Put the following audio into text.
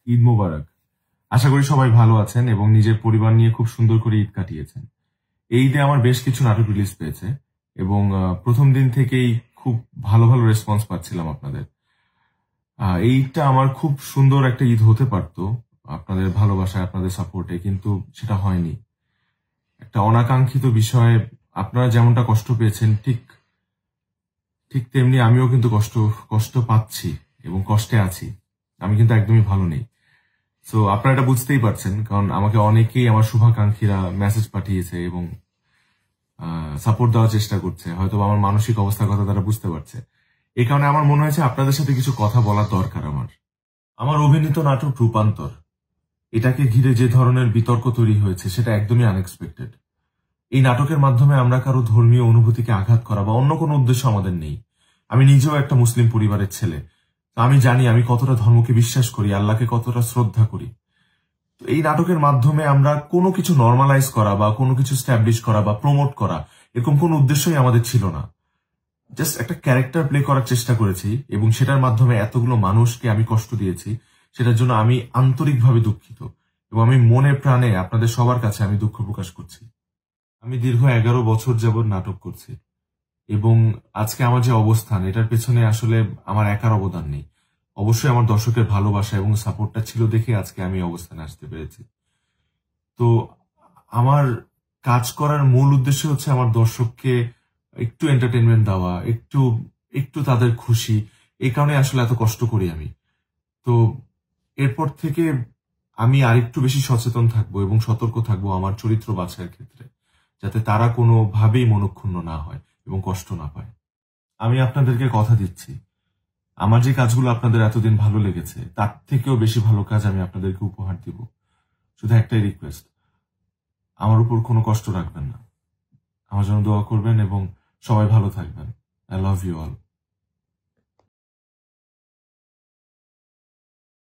ঈদ মোবারক। আশা করি সবাই ভালো আছেন এবং নিজের পরিবার নিয়ে খুব সুন্দর করে ঈদ কাটিয়েছেন। এই ঈদে আমার বেশ কিছু নাটক রিলিজ পেয়েছে এবং প্রথম দিন থেকেই খুব ভালো ভালো রেসপন্স পাচ্ছিলাম আপনাদের। এই ঈদটা আমার খুব সুন্দর একটা ঈদ হতে পারতো আপনাদের ভালোবাসায়, আপনাদের সাপোর্টে, কিন্তু সেটা হয়নি। একটা অনাকাঙ্ক্ষিত বিষয়ে আপনারা যেমনটা কষ্ট পেয়েছেন, ঠিক ঠিক তেমনি আমিও কিন্তু কষ্ট কষ্ট পাচ্ছি এবং কষ্টে আছি। আমি কিন্তু একদমই ভালো নেই। সো আপনারা এটা বুঝতেই পারছেন, কারণ আমাকে অনেকেই আমার শুভাকাঙ্ক্ষীরা মেসেজ পাঠিয়েছে এবং সাপোর্ট দেওয়ার চেষ্টা করছে। হয়তো আমার মানসিক অবস্থার কথা তারা বুঝতে পারছে। এই কারণে আমার মনে হয়েছে আপনাদের সাথে কিছু কথা বলার দরকার আমার। আমার অভিনীত নাটক রূপান্তর, এটাকে ঘিরে যে ধরনের বিতর্ক তৈরি হয়েছে সেটা একদমই আনএক্সপেক্টেড। এই নাটকের মাধ্যমে আমরা কারো ধর্মীয় অনুভূতিকে আঘাত করা বা অন্য কোনো উদ্দেশ্য আমাদের নেই। আমি নিজেও একটা মুসলিম পরিবারের ছেলে। আমি জানি আমি কতটা ধর্মকে বিশ্বাস করি, আল্লাহকে কতটা শ্রদ্ধা করি। তো এই নাটকের মাধ্যমে আমরা কোনো কিছু নর্মালাইজ করা বা কোনো কিছু স্ট্যাবলিশ করা বা প্রমোট করা, এরকম কোনো উদ্দেশ্যই আমাদের ছিল না। জাস্ট একটা ক্যারেক্টার প্লে করার চেষ্টা করেছি এবং সেটার মাধ্যমে এতগুলো মানুষকে আমি কষ্ট দিয়েছি। সেটার জন্য আমি আন্তরিকভাবে দুঃখিত এবং আমি মনে প্রাণে আপনাদের সবার কাছে আমি দুঃখ প্রকাশ করছি। আমি দীর্ঘ 11 বছর যাবৎ নাটক করছি এবং আজকে আমার যে অবস্থান, এটার পেছনে আসলে আমার একার অবদান নেই। অবশ্যই আমার দর্শকের ভালোবাসা এবং সাপোর্টটা ছিল দেখে আজকে আমি এই অবস্থানে আসতে পেরেছি। তো আমার কাজ করার মূল উদ্দেশ্য হচ্ছে আমার দর্শককে একটু এন্টারটেনমেন্ট দেওয়া, একটু একটু তাদের খুশি। এই কারণে আসলে এত কষ্ট করি আমি। তো এরপর থেকে আমি আরেকটু বেশি সচেতন থাকবো এবং সতর্ক থাকবো আমার চরিত্র বাছাইয়ের ক্ষেত্রে, যাতে তারা কোনোভাবেই মনক্ষুণ্ণ না হয় এবং কষ্ট না পায়। আমি আপনাদেরকে কথা দিচ্ছি, আমার যে কাজগুলো আপনাদের এতদিন ভালো লেগেছে তার থেকেও বেশি ভালো কাজ আমি আপনাদেরকে উপহার দিব। শুধু একটাই রিকোয়েস্ট, আমার উপর কোনো কষ্ট রাখবেন না। আমার জন্য দোয়া করবেন এবং সবাই ভালো থাকবেন। I love you all.